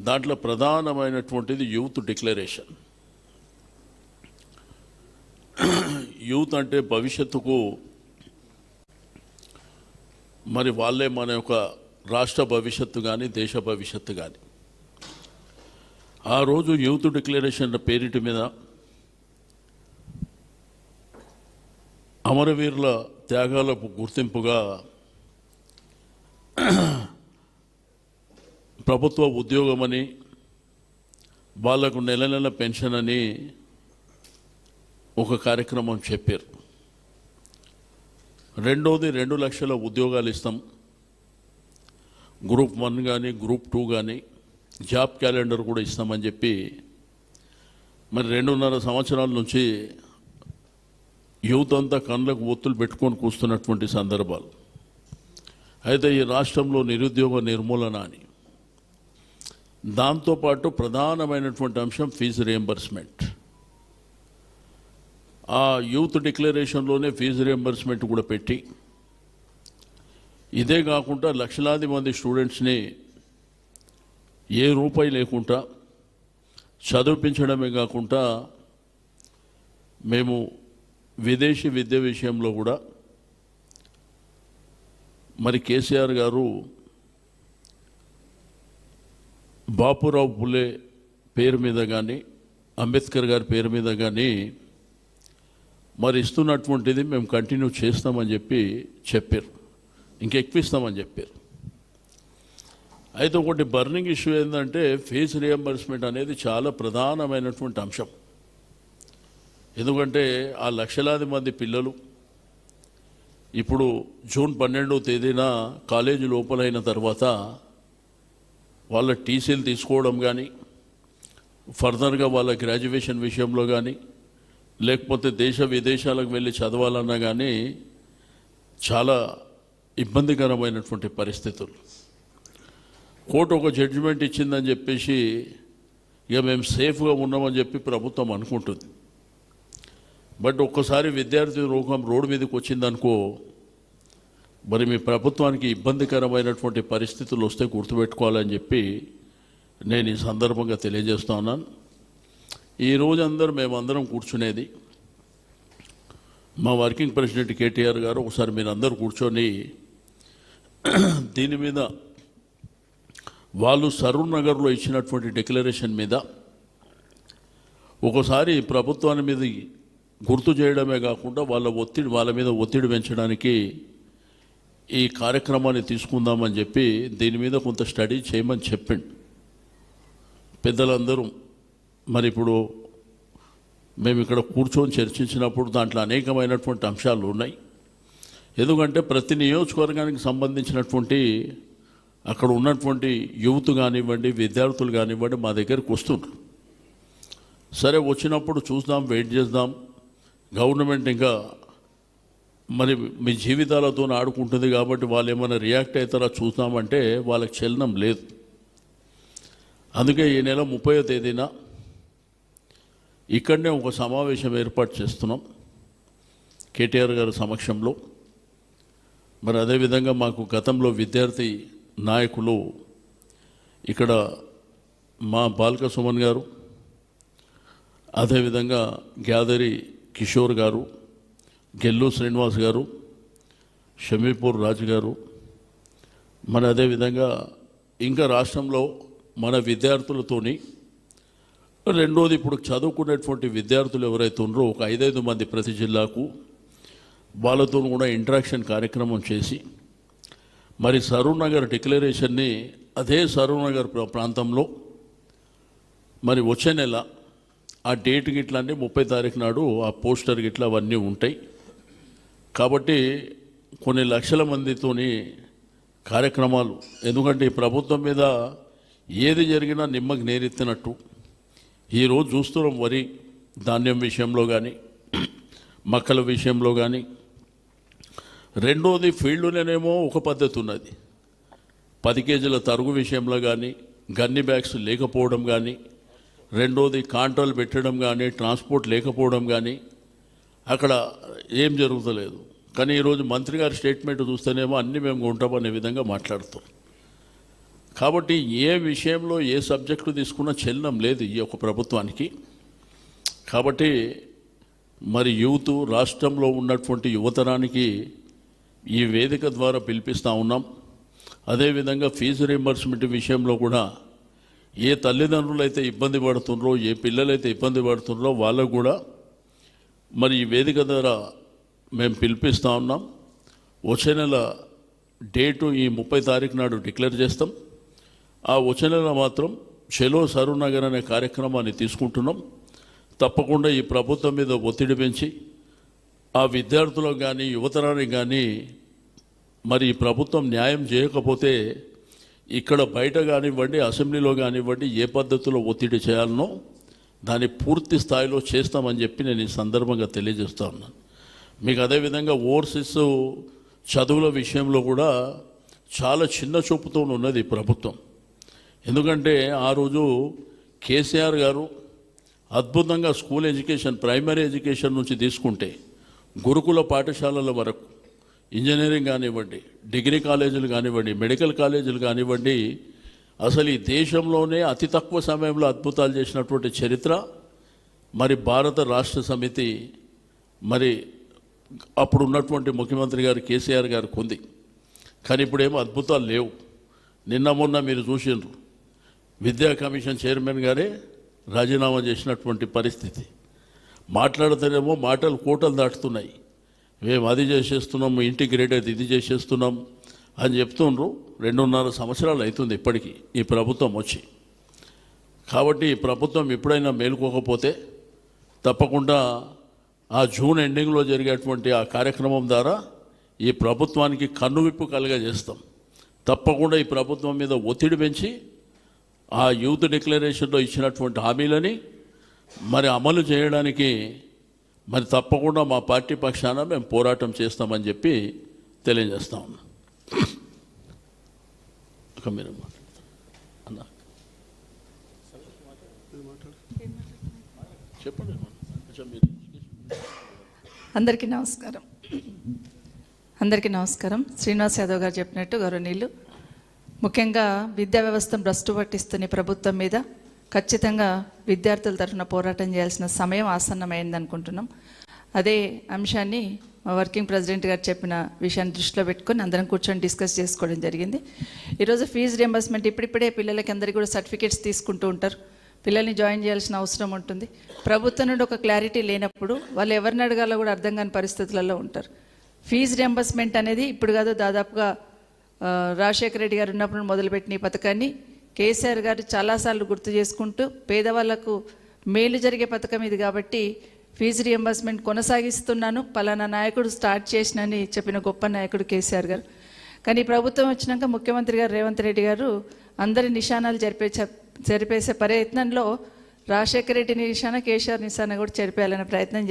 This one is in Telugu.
దాంట్లో ప్రధానమైనటువంటిది యూత్ డిక్లరేషన్. యూత్ అంటే భవిష్యత్తుకు మరి వాళ్ళే మన యొక్క రాష్ట్ర భవిష్యత్తు కానీ దేశ భవిష్యత్తు కానీ. ఆ రోజు యూత్ డిక్లరేషన్ పేరిటి మీద అమరవీరుల త్యాగాలకు గుర్తింపుగా ప్రభుత్వ ఉద్యోగమని, వాళ్లకు నెల నెల పెన్షన్ అని ఒక కార్యక్రమం చెప్పారు. రెండోది 2 లక్షల ఉద్యోగాలు ఇస్తాం, గ్రూప్ 1 కానీ గ్రూప్ 2 కానీ జాబ్ క్యాలెండర్ కూడా ఇస్తామని చెప్పి మరి 2.5 సంవత్సరాల నుంచి యూత్ అంతా కళ్ళకు ఒత్తులు పెట్టుకొని కూస్తున్నటువంటి సందర్భాలు. అయితే ఈ రాష్ట్రంలో నిరుద్యోగ నిర్మూలన అని, దాంతోపాటు ప్రధానమైనటువంటి అంశం ఫీజు రియంబర్స్మెంట్. ఆ యూత్ డిక్లరేషన్లోనే ఫీజు రియంబర్స్మెంట్ కూడా పెట్టి, ఇదే కాకుండా లక్షలాది మంది స్టూడెంట్స్ని ఏ రూపాయి లేకుండా చదివించడమే కాకుండా మేము విదేశీ విద్య విషయంలో కూడా మరి కేసీఆర్ గారు బాపురావు పులే పేరు మీద కానీ అంబేద్కర్ గారి పేరు మీద కానీ మరి ఇస్తున్నటువంటిది మేము కంటిన్యూ చేస్తామని చెప్పారు, ఇంకెక్కిస్తామని చెప్పారు. అయితే ఒకటి బర్నింగ్ ఇష్యూ ఏంటంటే ఫీజు రియంబర్స్మెంట్ అనేది చాలా ప్రధానమైనటువంటి అంశం. ఎందుకంటే ఆ లక్షలాది మంది పిల్లలు ఇప్పుడు జూన్ 12వ తేదీన కాలేజీ లోపలైన తర్వాత వాళ్ళ టీసీలు తీసుకోవడం కానీ, ఫర్దర్గా వాళ్ళ గ్రాడ్యుయేషన్ విషయంలో కానీ, లేకపోతే దేశ విదేశాలకు వెళ్ళి చదవాలన్నా కానీ చాలా ఇబ్బందికరమైనటువంటి పరిస్థితులు. కోర్టు ఒక జడ్జిమెంట్ ఇచ్చిందని చెప్పేసి ఇక మేము సేఫ్గా ఉన్నామని చెప్పి ప్రభుత్వం అనుకుంటుంది. బట్ ఒక్కసారి విద్యార్థి రోగం రోడ్డు మీదకి వచ్చిందనుకో, మరి మీ ప్రభుత్వానికి ఇబ్బందికరమైనటువంటి పరిస్థితులు వస్తే గుర్తుపెట్టుకోవాలని చెప్పి నేను ఈ సందర్భంగా తెలియజేస్తా ఉన్నాను. ఈరోజు మేమందరం కూర్చునేది, మా వర్కింగ్ ప్రెసిడెంట్ కేటీఆర్ గారు ఒకసారి మీరు అందరూ కూర్చొని దీని మీద వాళ్ళు సరూర్ నగర్లో ఇచ్చినటువంటి డిక్లరేషన్ మీద ఒకసారి ప్రభుత్వాన్ని మీద గుర్తు చేయడమే కాకుండా వాళ్ళ మీద ఒత్తిడి పెంచడానికి ఈ కార్యక్రమాన్ని తీసుకుందామని చెప్పి దీని మీద కొంత స్టడీ చేయమని చెప్పిండు పెద్దలందరూ. మరి ఇప్పుడు మేము ఇక్కడ కూర్చొని చర్చించినప్పుడు దాంట్లో అనేకమైనటువంటి అంశాలు ఉన్నాయి. ఎందుకంటే ప్రతి నియోజకవర్గానికి సంబంధించినటువంటి అక్కడ ఉన్నటువంటి యూత్ కానివ్వండి, విద్యార్థులు కానివ్వండి మా దగ్గరికి వస్తుండ్రు. సరే వచ్చినప్పుడు చూద్దాం, వెయిట్ చేద్దాం, గవర్నమెంట్ ఇంకా మరి మీ జీవితాలతో ఆడుకుంటుంది కాబట్టి వాళ్ళు ఏమైనా రియాక్ట్ అవుతారా చూద్దామంటే వాళ్ళకి చలనం లేదు. అందుకే ఈ నెల 30వ తేదీన ఇక్కడనే ఒక సమావేశం ఏర్పాటు చేస్తున్నాం కేటీఆర్ గారి సమక్షంలో. మరి అదేవిధంగా మాకు గతంలో విద్యార్థి నాయకులు ఇక్కడ మా బాల్క సుమన్ గారు, అదేవిధంగా గ్యాదరి కిషోర్ గారు, గెల్లు శ్రీనివాస్ గారు, షమీపూర్ రాజు గారు, మరి అదేవిధంగా ఇంకా రాష్ట్రంలో మన విద్యార్థులతోని రెండోది ఇప్పుడు చదువుకునేటువంటి విద్యార్థులు ఎవరైతే ఉన్నారో ఒక 5 మంది ప్రతి జిల్లాకు వాళ్ళతో కూడా ఇంటరాక్షన్ కార్యక్రమం చేసి మరి సరూర్ నగర్ డిక్లరేషన్ని అదే సరూర్ నగర్ ప్రాంతంలో మరి వచ్చే నెల ఆ డేట్ గిట్లా అన్నీ 30 తారీఖు నాడు ఆ పోస్టర్ గిట్లా అవన్నీ ఉంటాయి. కాబట్టి కొన్ని లక్షల మందితోని కార్యక్రమాలు, ఎందుకంటే ఈ ప్రభుత్వం మీద ఏది జరిగినా నిమ్మకి నేరెత్తినట్టు ఈరోజు చూస్తున్నాం. వరి ధాన్యం విషయంలో కానీ, మక్కల విషయంలో కానీ. రెండోది ఫీల్డ్లోనేమో ఒక పద్ధతి ఉన్నది, 10 కేజీల తరుగు విషయంలో కానీ, గన్ని బ్యాగ్స్ లేకపోవడం కానీ, రెండోది కాంట్రాలు పెట్టడం కానీ, ట్రాన్స్పోర్ట్ లేకపోవడం కానీ అక్కడ ఏం జరుగుతలేదు. కానీ ఈరోజు మంత్రి గారి స్టేట్మెంట్ చూస్తేనేమో అన్నీ మేము కొంటామనే విధంగా మాట్లాడుతాం. కాబట్టి ఏ విషయంలో ఏ సబ్జెక్టు తీసుకున్నా చెల్లడం లేదు ఈ యొక్క ప్రభుత్వానికి. కాబట్టి మరి యూత్ రాష్ట్రంలో ఉన్నటువంటి యువతరానికి ఈ వేదిక ద్వారా పిలిపిస్తూ ఉన్నాం. అదేవిధంగా ఫీజు రీయింబర్స్మెంట్ విషయంలో కూడా ఏ తల్లిదండ్రులు అయితే ఇబ్బంది పడుతుండ్రో, ఏ పిల్లలైతే ఇబ్బంది పడుతుండ్రో వాళ్ళకు కూడా మరి ఈ వేదిక ద్వారా మేము పిలిపిస్తూ ఉన్నాం. వచ్చే నెల డేటు ఈ 30 తారీఖు నాడు డిక్లేర్ చేస్తాం. ఆ వచ్చే నెల మాత్రం చలో సరూర్ నగర్ అనే కార్యక్రమాన్ని తీసుకుంటున్నాం. తప్పకుండా ఈ ప్రభుత్వం మీద ఒత్తిడి పెంచి ఆ విద్యార్థులకు కానీ యువతరానికి కానీ మరి ఈ ప్రభుత్వం న్యాయం చేయకపోతే ఇక్కడ బయట కానివ్వండి, అసెంబ్లీలో కానివ్వండి, ఏ పద్ధతిలో ఒత్తిడి చేయాలనో దాన్ని పూర్తి స్థాయిలో చేస్తామని చెప్పి నేను ఈ సందర్భంగా తెలియజేస్తూ ఉన్నాను. మీకు అదేవిధంగా ఓవర్సీస్ చదువుల విషయంలో కూడా చాలా చిన్న చూపుతో ఉన్నది ఈ ప్రభుత్వం. ఎందుకంటే ఆ రోజు కేసీఆర్ గారు అద్భుతంగా స్కూల్ ఎడ్యుకేషన్, ప్రైమరీ ఎడ్యుకేషన్ నుంచి తీసుకుంటే గురుకుల పాఠశాలల వరకు, ఇంజనీరింగ్ కానివ్వండి, డిగ్రీ కాలేజీలు కానివ్వండి, మెడికల్ కాలేజీలు కానివ్వండి, అసలు ఈ దేశంలోనే అతి తక్కువ సమయంలో అద్భుతాలు చేసినటువంటి చరిత్ర మరి భారత రాష్ట్ర సమితి మరి అప్పుడు ఉన్నటువంటి ముఖ్యమంత్రి గారు కేసీఆర్ గారికి ఉంది. కానీ ఇప్పుడేమో అద్భుతాలు లేవు. నిన్న మొన్న మీరు చూసిండ్రు, విద్యా కమిషన్ చైర్మన్ గారే రాజీనామా చేసినటువంటి పరిస్థితి. మాట్లాడితేనేమో మాటలు కోటలు దాటుతున్నాయి. మేము అది చేసేస్తున్నాము, ఇంటిగ్రేటెడ్ ఇది చేసేస్తున్నాం అని చెప్తుండ్రు. 2.5 సంవత్సరాలు అవుతుంది ఇప్పటికీ ఈ ప్రభుత్వం వచ్చి. కాబట్టి ఈ ప్రభుత్వం ఎప్పుడైనా మేలుకోకపోతే తప్పకుండా ఆ జూన్ ఎండింగ్లో జరిగేటువంటి ఆ కార్యక్రమం ద్వారా ఈ ప్రభుత్వానికి కన్నువిప్పు కలుగజేస్తాం. తప్పకుండా ఈ ప్రభుత్వం మీద ఒత్తిడి పెంచి ఆ యూత్ డిక్లరేషన్లో ఇచ్చినటువంటి హామీలని మరి అమలు చేయడానికి మరి తప్పకుండా మా పార్టీ పక్షాన మేము పోరాటం చేస్తామని చెప్పి తెలియజేస్తా ఉన్నాం. మీరు అన్నా చెప్పండి. అందరికీ నమస్కారం. శ్రీనివాస్ యాదవ్ గారు చెప్పినట్టు గౌరవనీయులు, ముఖ్యంగా విద్యా వ్యవస్థను భ్రష్టు పట్టిస్తున్న ప్రభుత్వం మీద ఖచ్చితంగా విద్యార్థుల తరఫున పోరాటం చేయాల్సిన సమయం ఆసన్నమైంది అనుకుంటున్నాం. అదే అంశాన్ని వర్కింగ్ ప్రెసిడెంట్ గారు చెప్పిన విషయాన్ని దృష్టిలో పెట్టుకొని అందరం కూర్చొని డిస్కస్ చేసుకోవడం జరిగింది. ఈరోజు ఫీజు రియంబర్స్మెంట్ ఇప్పుడిప్పుడే పిల్లలకి అందరికీ కూడా సర్టిఫికేట్స్ తీసుకుంటూ ఉంటారు. పిల్లల్ని జాయిన్ చేయాల్సిన అవసరం ఉంటుంది. ప్రభుత్వం నుండి ఒక క్లారిటీ లేనప్పుడు వాళ్ళు ఎవరిని అడగాలో కూడా అర్థం కాని పరిస్థితులలో ఉంటారు. ఫీజు రియంబర్స్మెంట్ అనేది ఇప్పుడు కాదు, దాదాపుగా రాజశేఖర రెడ్డి గారు ఉన్నప్పుడు మొదలుపెట్టిన ఈ పథకాన్ని కేసీఆర్ గారు చాలాసార్లు గుర్తు చేసుకుంటూ పేదవాళ్లకు మేలు జరిగే పథకం ఇది కాబట్టి ఫీజు రియంబర్స్మెంట్ కొనసాగిస్తున్నాను, పలానా నాయకుడు స్టార్ట్ చేసినని చెప్పిన గొప్ప నాయకుడు కేసీఆర్ గారు. కానీ ప్రభుత్వం వచ్చినాక ముఖ్యమంత్రి గారు రేవంత్ రెడ్డి గారు అందరి నిశానాలు జరిపేసే ప్రయత్నంలో రాజశేఖర రెడ్డి నిశాన, కేసీఆర్ నిశాన కూడా చెరిపేయాలనే ప్రయత్నం